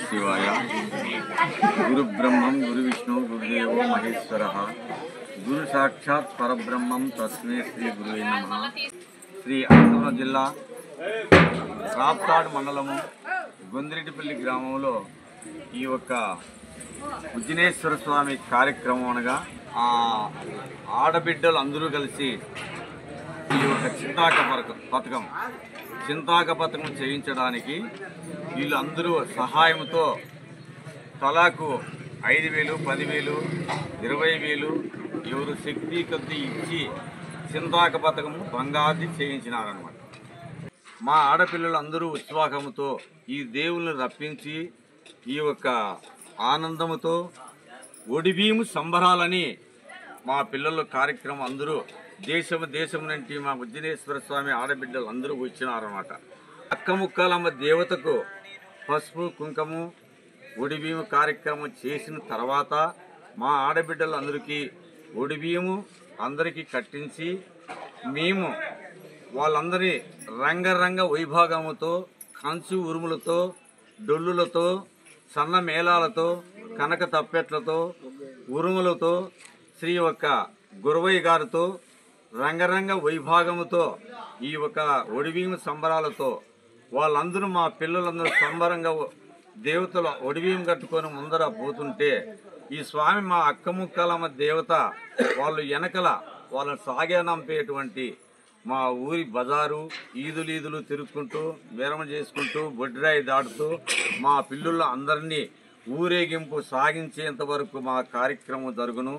शिवाय गुरु ब्रह्मं गुरु विष्णु गुरुदेव महेश्वर गुरु साक्षात् परब्रह्मं तस्मै श्री गुरुवे नमः। श्री అనంతపురం జిల్లా రాప్తాడ్ మండలము గొందిరెడ్డిపల్లి గ్రామంలో ఈ యొక్క ఉజ్జినేశ్వర స్వామి కార్యక్రమం అనగా ఆడబిడ్డలు అందరూ కలిసి ఈ యొక్క చింతాక పథకం చేయించడానికి వీళ్ళందరూ సహాయంతో తలాకు 5,000, 10,000, 20,000 ఎవరు శక్తి కొద్దీ ఇచ్చి చింతాక పథకం బంగారు చేయించినారన్నమాట। మా ఆడపిల్లలందరూ ఉత్సాహంతో ఈ దేవుళ్ళని రప్పించి ఈ యొక్క ఆనందముతో ఒడిబీము సంబరాలని మా పిల్లల కార్యక్రమం అందరూ దేశం నుండి మా ఉజ్జినేశ్వర స్వామి ఆడబిడ్డలు అందరూ వచ్చినారన్నమాట। అక్కముక్కలమ్మ దేవతకు పసుపు కుంకుమ ఒడిబియ్యము కార్యక్రమం చేసిన తర్వాత మా ఆడబిడ్డలందరికీ ఒడిబియ్యము అందరికీ కట్టించి మేము వాళ్ళందరి రంగరంగ వైభాగముతో కంచు ఉరుములతో డొల్లులతో సన్న మేళాలతో కనక తప్పెట్లతో ఉరుములతో శ్రీ యొక్క గురవయ్య గారితో రంగరంగ వైభాగముతో ఈ యొక్క ఒడిబియ్యము సంబరాలతో వాళ్ళందరూ మా పిల్లలందరూ సంబరంగా దేవతల ఒడిబియ్యం కట్టుకొని ముందర పోతుంటే ఈ స్వామి మా అక్కముక్కలమ్మ దేవత వాళ్ళు వెనకల వాళ్ళని సాగనంపేటువంటి మా ఊరి బజారు ఈదులు తిరుక్కుంటూ మెరమ చేసుకుంటూ బొడ్రాయి దాటుతూ మా పిల్లుల అందరినీ ఊరేగింపు సాగించేంత వరకు మా కార్యక్రమం జరుగును।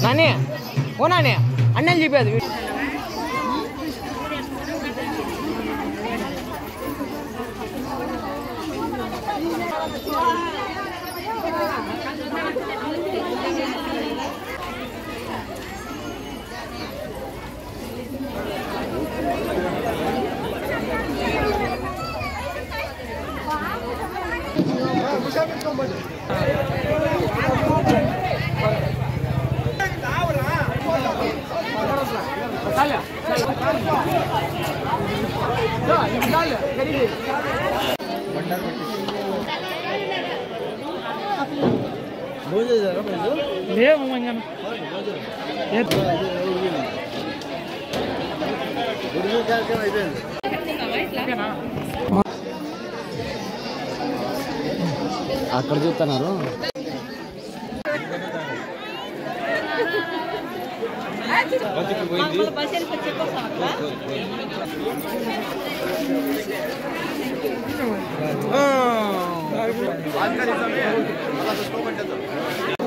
నానే ఓ నానే అన్నలు చెప్పేది అక్కడ చూస్తున్నారు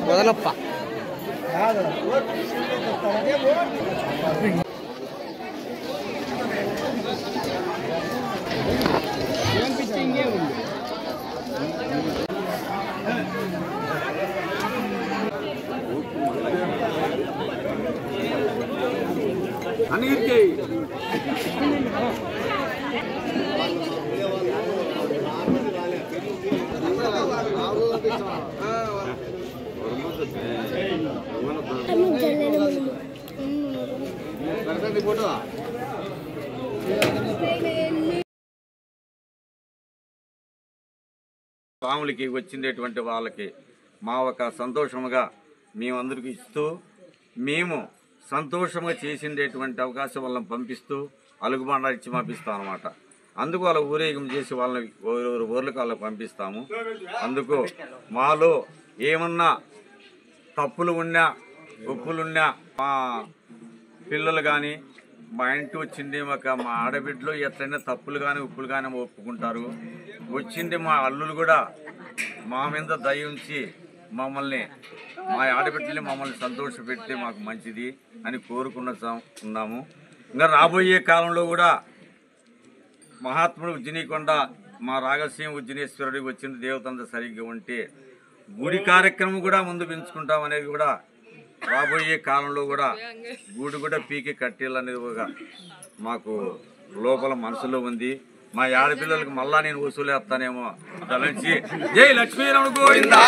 వదలప్ప స్వాములకి వచ్చిందేటువంటి వాళ్ళకి మా ఒక సంతోషముగా మేమందరికీ ఇస్తూ మేము సంతోషంగా చేసిండేటువంటి అవకాశం వాళ్ళని పంపిస్తూ అలుగుబండ ఇచ్చి పంపిస్తాం అన్నమాట. అందుకు వాళ్ళ ఊరేగం చేసి వాళ్ళని ఊర్లకు వాళ్ళకి పంపిస్తాము. అందుకు మాలో ఏమన్నా తప్పులు ఉన్నా ఒప్పులున్నా మా పిల్లలు కానీ మా ఇంటి వచ్చింది మా ఆడబిడ్డలు ఎట్లయినా తప్పులు కానీ ఉప్పులు కానీ ఒప్పుకుంటారు. వచ్చింది మా అల్లులు కూడా మా మీద దయ ఉంచి మమ్మల్ని మా ఆడబిడ్డల్ని మమ్మల్ని సంతోషపెడితే మాకు మంచిది అని కోరుకున్నాము. ఇంకా రాబోయే కాలంలో కూడా మహాత్ముడు ఉజ్జనీకొండ మా రాగసీమ ఉజ్జనేశ్వరుడికి వచ్చింది దేవతంతా సరిగ్గా ఉంటే గుడి కార్యక్రమం కూడా ముందు పెంచుకుంటాం అనేది కూడా రాబోయే కాలంలో కూడా గుడి కూడా పీకి కట్టేయాలనేది ఒక మాకు లోపల మనసులో ఉంది. మా ఆడపిల్లలకు మళ్ళా నేను వసూలేస్తానేమో తలంచి జై లక్ష్మీరమణ గోవిందా.